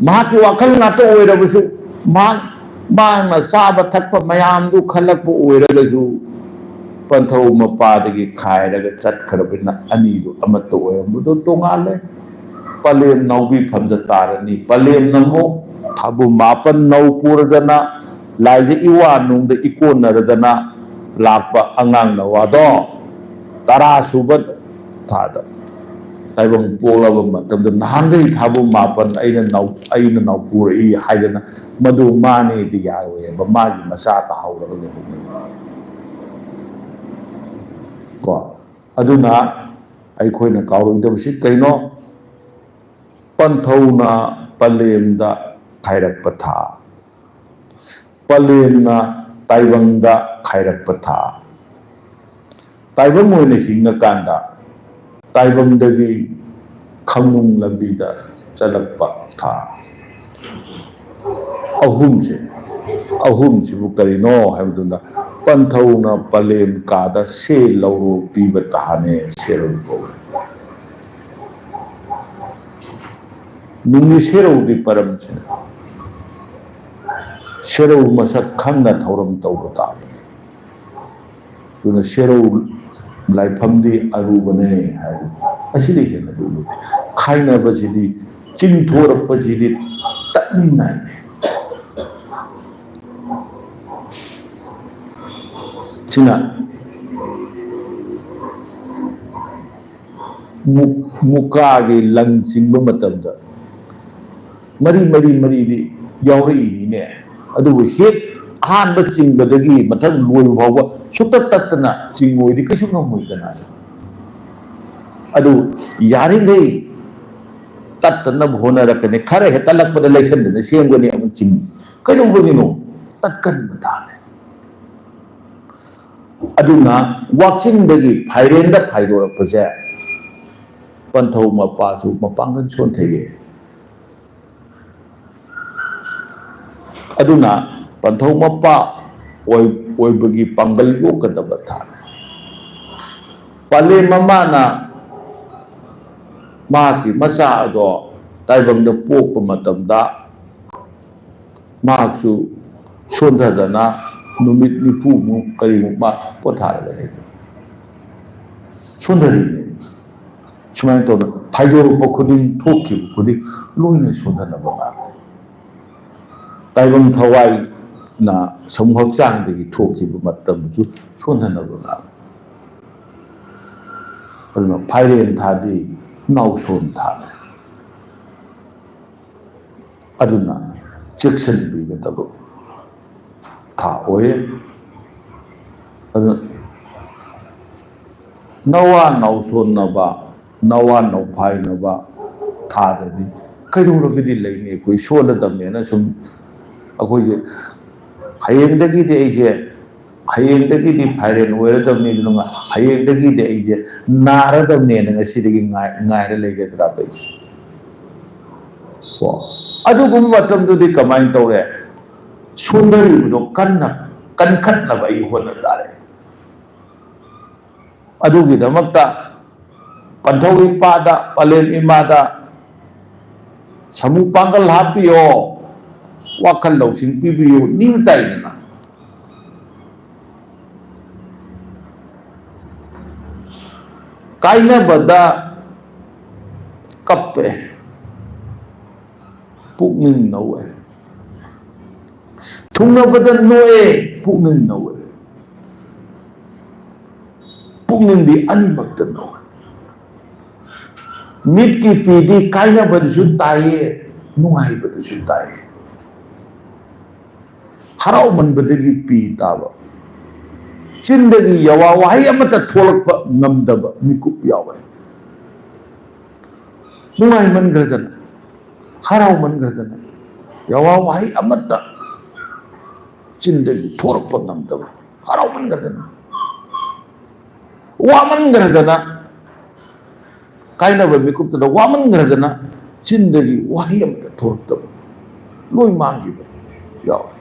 ꯃꯍꯥꯛꯀꯤ ꯋꯥꯈꯜ ꯉꯥꯛꯇ ꯑꯣꯏꯔꯕꯁꯨ ꯃꯥꯅ ꯆꯥꯕ ꯊꯛꯄ ꯃꯌꯥꯝꯗꯨ ꯈꯜꯂꯛꯄ ꯑꯣꯏꯔꯒꯁꯨ ꯄꯟꯊꯧ ꯃꯄꯥꯗꯒꯤ ꯈꯥꯏꯔꯒ ꯆꯠꯈ꯭ꯔꯕꯅꯤꯅ ꯑꯅꯤꯗꯨ ꯑꯃꯠꯇ ꯑꯣꯏꯔꯝꯕꯗꯣ ꯇꯣꯉꯥꯜꯂꯦ ꯄꯂꯦꯝ ꯅꯥꯎꯕꯤꯐꯝꯗ ꯇꯥꯔꯅꯤ ꯄꯂꯦꯝꯅ ꯑꯃꯨꯛ ꯊꯥꯕꯨ ꯃꯥꯄꯟ ꯅꯧ ꯄꯨꯔꯗꯅ ꯂꯥꯏꯖ ꯏꯋꯥ ꯅꯨꯡꯗ ꯏꯀꯣꯟꯅꯔꯗꯅ ꯂꯥꯛꯄ ꯑꯉꯥꯡ ꯅꯋꯥꯗꯣ 10 ꯁꯨꯕ ꯊꯥꯗ ꯇꯥꯏꯕꯪ ꯄꯣꯛꯂꯕ ꯃꯇꯝꯗ ꯅꯍꯥꯟꯗꯒꯤ ꯊꯥꯕꯨ ꯃꯥꯄꯟ ꯑꯩꯅ ꯅꯥꯎꯄꯨꯔꯛꯏ ꯍꯥꯏꯗꯅ ꯃꯗꯨ ꯃꯥꯅꯦꯗꯤ ꯌꯥꯔꯣꯏꯕ ꯃꯥꯒꯤ ꯃꯆꯥ ꯇꯥꯍꯧꯔꯒ ꯂꯩꯍꯧꯅꯦꯕ ꯀꯣ ꯑꯗꯨꯅ ꯑꯩꯈꯣꯏꯅ ꯀꯥꯎꯔꯣꯏꯗꯕꯁꯤ ꯀꯩꯅꯣ ꯄꯟꯊꯧꯅ ꯄꯂꯦꯝꯗ ꯈꯥꯏꯔꯛꯄ ꯊꯥ ꯄꯂꯦꯝꯅ ꯇꯥꯏꯕꯪꯗ ꯈꯥꯏꯔꯛꯄ ꯊꯥ ꯇꯥꯏꯕꯪ ꯑꯣꯏꯅ ꯍꯤꯡꯉꯀꯥꯟꯗ ꯇꯥꯏꯕꯪꯗꯒꯤ ꯈꯪꯅꯨꯡ ꯂꯝꯕꯤꯗ ꯆꯠꯂꯛꯄ ꯊꯥ ꯑꯍꯨꯝꯁꯤꯕꯨ ꯀꯔꯤꯅꯣ ꯍꯥꯏꯕꯗꯨꯅ ꯄꯟꯊꯧꯅ ꯄꯂꯦꯝ ꯀꯥꯗ ꯁꯦ ꯂꯧꯔꯣ ꯄꯤꯕ ꯊꯥꯅꯦ ꯁꯦꯔꯧ ꯀꯧꯋꯦ ꯅꯨꯡꯒꯤ ꯁꯦꯔꯧꯗꯤ ꯄꯔꯝꯁꯤꯅ ꯁꯦꯔꯧ ꯃꯁꯛ ꯈꯪꯅ ꯊꯧꯔꯝ ꯇꯧꯕ ꯇꯥꯕꯅꯤ ꯑꯗꯨꯅ ꯁꯦꯔꯧ ꯂꯥꯏꯐꯝꯗꯤ ꯑꯔꯨꯕꯅꯦ ꯍꯥꯏꯕ ꯑꯁꯤꯗꯤ ꯍꯦꯟꯅ ꯂꯨꯕꯗꯤ ꯈꯥꯏꯅꯕꯁꯤꯗꯤ ꯆꯤꯡꯊꯣꯔꯛꯄꯁꯤꯗꯤ ꯇꯠꯅꯤꯡꯉꯥꯏꯅꯦ ꯁꯤꯅ ꯃꯨꯀꯥꯒꯤ ꯂꯪ ꯆꯤꯡꯕ ꯃꯇꯝꯗ ꯃꯔꯤꯗꯤ ꯌꯥꯎꯔꯛꯏꯅꯤꯅꯦ ꯑꯗꯨꯕꯨ ꯍꯦꯛ ꯑꯍꯥꯟꯕ ꯆꯤꯡꯕꯗꯒꯤ ꯃꯊꯪ ꯂꯣꯏꯕ ꯐꯥꯎꯕ ꯁꯨꯛꯇꯠ ꯇꯠꯇꯅ ꯆꯤꯡꯉꯣꯏꯗꯤ ꯀꯩꯁꯨ ꯉꯝꯃꯣꯏꯗꯅ ꯑꯗꯨ ꯌꯥꯔꯤꯈꯩ ꯇꯠꯇꯅꯕ ꯍꯣꯠꯅꯔꯛꯀꯅꯤ ꯈꯔ ꯍꯦꯛ ꯇꯠꯂꯛꯄꯗ ꯂꯩꯁꯟꯗꯅ ꯁꯦꯝꯒꯅꯤ ꯑꯃꯨꯛ ꯆꯤꯡꯉꯤ ꯀꯩꯗꯧꯕꯒꯤꯅꯣ ꯇꯠꯀꯟꯕ ꯇꯥꯅꯦ ꯑꯗꯨꯅ ꯋꯥꯛꯆꯤꯡꯗꯒꯤ ꯐꯥꯏꯔꯦꯟꯗ ꯐꯥꯏꯗꯣꯔꯛꯄꯁꯦ ꯄꯟꯊꯧ ꯃꯄꯥꯁꯨ ꯃꯄꯥꯡꯒꯜ ꯁꯣꯟꯊꯩꯌꯦ ꯑꯗꯨꯅ ꯄꯟꯊꯧ ꯃꯄꯥ ओइबगी पांगल योगदब थाने पाले ममाना माकी मचा अदो ताइबंग द पोक मतमदा माकसु सोंधदना नुमित निफु मु करी मु मा पोथारगा ले सोंधरीने सुमाय तो फाइदोरप खुदिंग थोखि खुदिंग लोइने सोंधनब मा ताइबंग थवाई ना समहक्चांगदगी थोखि मतमसु सोंधनब मा अदुना फाइरेन थादी नाउसोन थाने अदुना चेक्शन बीगदब था ओए नवा नाउसोन नबा नवा नौफाई नबा था ददी कईदौरगदी लेने कोई सोलदमने ना सुम अखोइजे हयेंदगी दे आइजे हयेंदगी दि फाइरेन ओइरदमने दुना हयेंदगी दे आइजे नारदमने ngasiदगी ngaire लेगेदरा बैस को अदुगुम मतमदुदि कमाइन तौरे सोंदरिबुदो कन्ना कनखटनबा इ होना तारे अदुगी दमक्ता पंथौ इपादा पलेन इमादा समु पांगल हापियो वाखल लौसिंग पिबियो निमताइना काइना बदा कप्पे पुकनिंग नौए थुंगना बदा नोए पुकनिंग नौए पुकनिंग दी अनिमक्त नौए मिट की पीदी काइना बदसु ताये नुंगाई बदसु ताये हराव मन बदगी पी ताबा चिंदगी यवा वाही अमत थोलक नमदब मिकुप यावे नुंगाई मन ग्रजन हराव मन ग्रजन यवा वाही अमत चिंदगी थोलक नमदब हराव मन ग्रजन वामन ग्रजन काइना बा मिकुप तदा वामन ग्रजन चिंदगी वाही अमत थोलक लोई मांगी यावे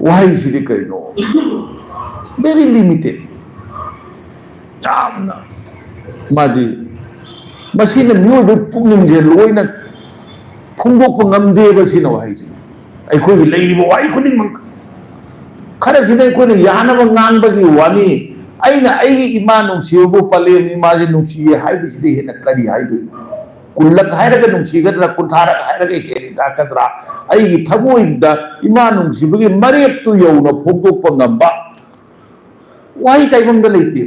वाही सिदी करिनो वेरी लिमिटेड यामना मादी मसीने म्योबे पुकनिंजे लोइना फुंगोक ngamde बसिना वाही सिना अखोई लेरिबो वाही खुदिंग मंग खरे सिना अखोइना यानब ngangbगी वानी अइना अइगी इमा नुंसिबो पलेम इमाजे नुंसिये हाइबिसिदि हेना करी हाइदु कुल्लक हाइरगा नुंसिगद्रा कुंथारक हाइरगा हेली ताकद्रा अइगी थमोइदा इमा नुंसिबगी मरेपतु यौना फोंदोक ngamba वाही ताइबंगदा लेते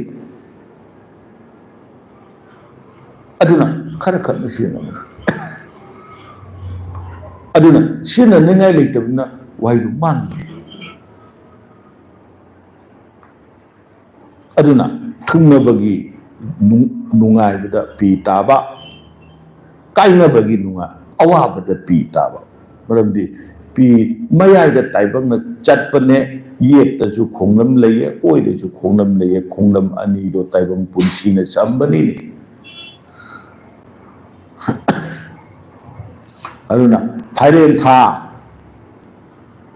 अदुना खर खर सिना अदुना सिना निंगाई लेतबना वाही मांगी अदुना थुंगनबगी नुंगाइबदा पी ताबा काइनबगी नुंगा अवाबदा पी ताबा मरमदि पी मयाइदा ताइबंगना चटपने येतसु खोंगलम लइए ओइदसु खोंगलम लइए खोंगलम अनीदो ताइबंग पुंसीना संबनिनि अदुना फाइरेन था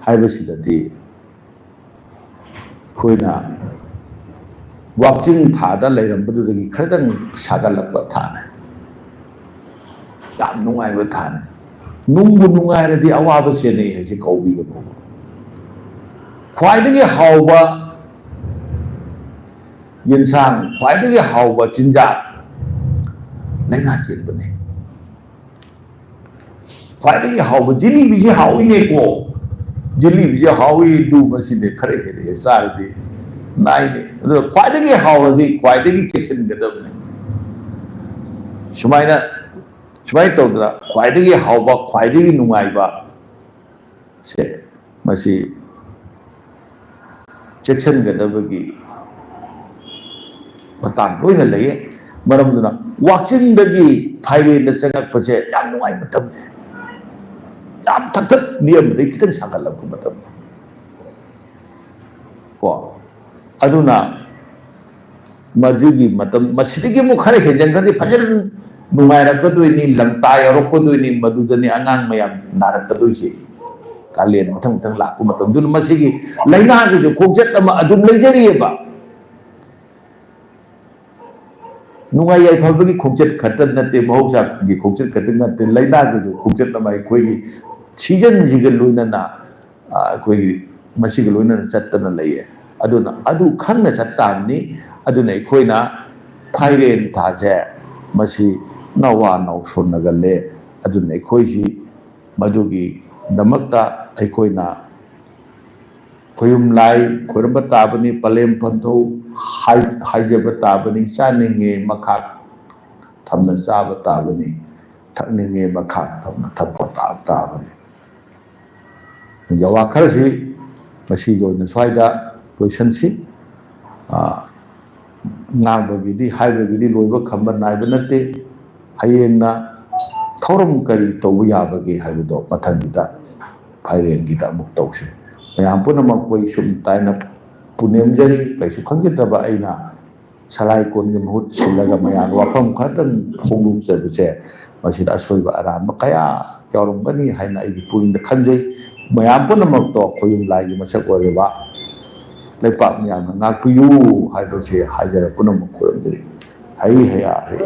हाइबसिददि खोइना वाक्चिंग थादा लेरंबदुदगी खरदंग सागलप थाने याम नुंगाइबा थाने नुंगु नुंगाइरदि अवाबा सेनै हाइसे कौबिगनो ख्वाइदगी हाउबा यिनसांग ख्वाइदगी हाउबा चिंजा लैना चेनबने ख्वाइदगी हाउबा जिलीबीजे हाउइने को जिलीबीजे हाउइ दु मसिने खरे हेले सारदि नाइने ख्वाइदगी हाउरदि ख्वाइदगी चेक्सनगदबने सुमाइना सुमाइ तौदरा ख्वाइदगी हाउबा ख्वाइदगी नुंगाइबा से मसी चेक्सनगदबगी मतांग लोइना लइए मरमदुना वाक्चिंगदगी फाइरेन चंगकपसे याम नुंगाइ मतमने याम थकथक नियमदि खितन सांगलप मतम को अदुना मजुगी मतम मसिदगी मुखरे हेजंगदि फजन नुंगाइरकदोइनी लंता यरकदोइनी मदुदनी अंगांग मयाम नारकदोइसे कालेन मथंग मथंग लाकु मतम दुन मसिगी लाइना की जो खोंगचत अमा अदुम लेजरिएबा नुंगा याइफबगी खोंगचत खतन नते महौसा की खोंगचत खतन नते लाइना की जो खोंगचत अमा अखोगी सीजन जिग लोइनना अखोगी मसिगी लोइनना चत्तना लइए अदुना अदु खंगना चत्तामनी अदुना अखोइना फाइरेन थासे मसी नवा नौ सोनगले अदुना अखोइसी मदुगी दमकता अखोइना खोयुम लाई खोरब ताबनी पलेम पंथो हाइजब ताबनी चानिंगे मखा थमना चाब ताबनी थकनिंगे मखा थमना थप ताबनी यवा खरसी मसी गोइना स्वाइदा लोइसनसी नाबगिदी हाइबगिदी लोइबा खंबा नाइबा नते हयेंना थौरम करी तौबा याबगे हाइबदो मथंगिदा फाइरेंगिदा अमुक तौसे मैम पुनमक कोई सुम ताइना पुनेमजरी कैसु खंगितबा अइना सलाइ कोनगे महूत सिलगा मयान वाफम खतन फोंगुचबसे मसिदा असोइबा अराम कया यावरमबनी हाइना अइगी पुरिंदा खंजै मैम पुनमक तो खोयुम लाइगी मसक ओरेबा लेपा मैम नागपियु हाइबसे हाइजरा पुनमक खोरमजरी हई हया हई